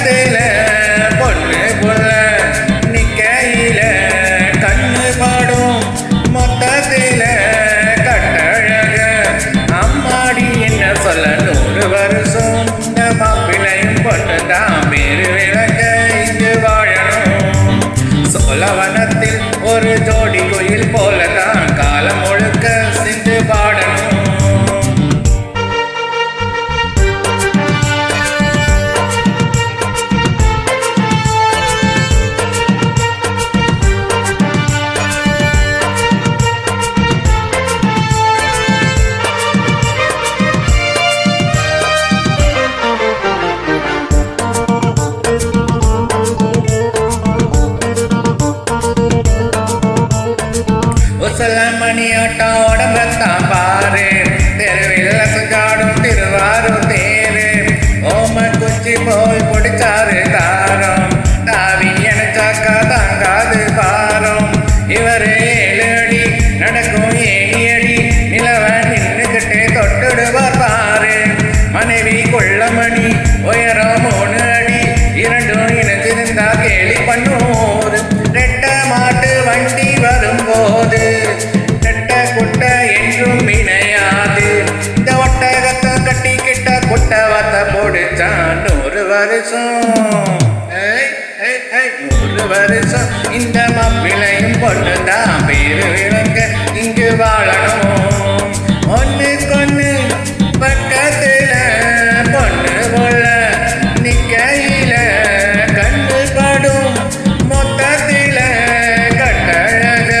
பக்கத்துல பொண்ணு புள்ள நிக்கையில கண்ணு படும் மொத்தத்தில கட்டழக அம்மாடி என்ன சொல்ல 100 வருஷம் இந்த மாப்பிள்ளையும் பொண்ணு தான் பேரு விளங்க இங்கு வாழணும். சோழவனத்தில் ஒரு ஜோடி கோயில் போலதான் காலம் முழுக்க சிந்து பாடணும். மணியாட்டம் உடம்பத்தான் பாரு தெருவில் அசைஞ்சாடும் திருவாரூர் தேரு ஓம குச்சி போய் பிடிச்சாரு தாரம் தாவி எனச்சாக்கா தாங்காது பாரம் இவரு 7 அடி நடக்கும் 7 அடி நிலவ நின்னுகிட்டே தொட்டுடுவார் பாரு மனைவி கொள்ளமணி உயரம் 3 அடி 2 இணைஞ்சிருந்தா கேலி பண்ணூர் ரெட்ட மாட்டு வண்டி வரும்போது குட்ட என்றும் இணையாது இந்த ஒட்டகத்தை கட்டிக்கிட்ட குட்டவத்த போடுச்சான் 100 வருஷம் 100 வருஷம் இந்த மாப்பிள்ளையும் பொண்ணுதான் பேரு விளங்க இங்கு வாழணும். ஒண்ணுக்கொன்னு பக்கத்துல பொண்ணு போல நிக்கையில கண்ணு படும் மொத்தத்தில கட்டழக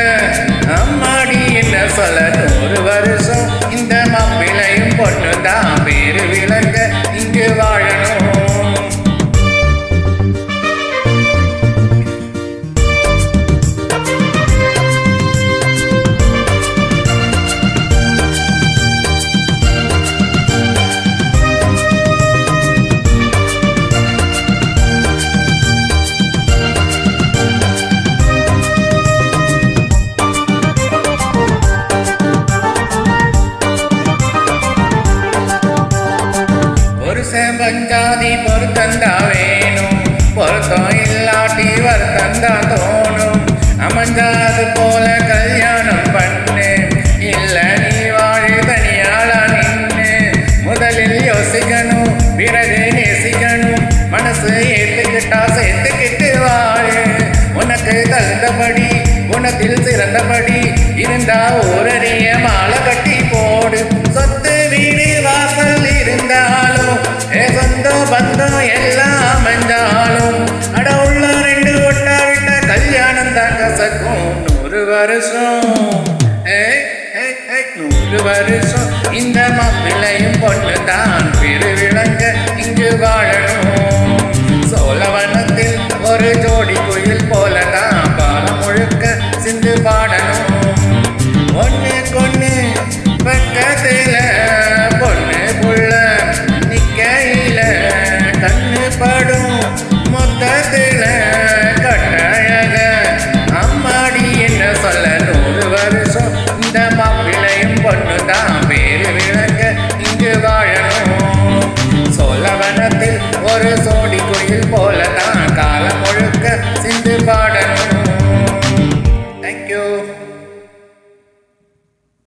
அம்மாடி என்ன சொல்ல 100 வருஷம் இந்த மாப்பிள்ளையும் பொண்ணு தான் பேரு விளங்க இங்கு வாழணும். பஞ்சாதி பொருத்தந்தா வேணும் பொருத்தம் இல்லாட்டி வருத்தந்தா தோணும் அமைஞ்சாது போல கல்யாணம் பண்ணு இல்ல நீ வாழி தனியாளா நின்று முதலில் யோசிக்கணும் பிறகு நேசிக்கணும் மனசு ஏத்துக்கிட்டா சேர்த்துக்கிட்டு வாழு உனக்கு தகுந்தபடி குணத்தில் சிறந்தபடி இருந்தா ஊரறிய மாலை கட்டி போடு சொத்து வீடு வாசல் இருந்தாலும் சொந்த பந்தம் எல்லாம் அமைஞ்சாலும் அட உள்ள 2 ஒட்டா விட்ட கல்யாணம் தான் கசக்கும் 100 வருஷம் 100 வருஷம் இந்த மாப்பிள்ளையும் பொண்ணு தான் பேரு விளங்க இங்கு வாழணும். சோழவனத்தில் ஒரு ஜோடி குயில் போலதான் பாலம் முழுக்க சிந்து பாடணும். ஒண்ணுக்கொன்னு பக்கத்துல பொண்ணு புள்ள நிக்கையில கண்ணு படும் மொத்தத்தில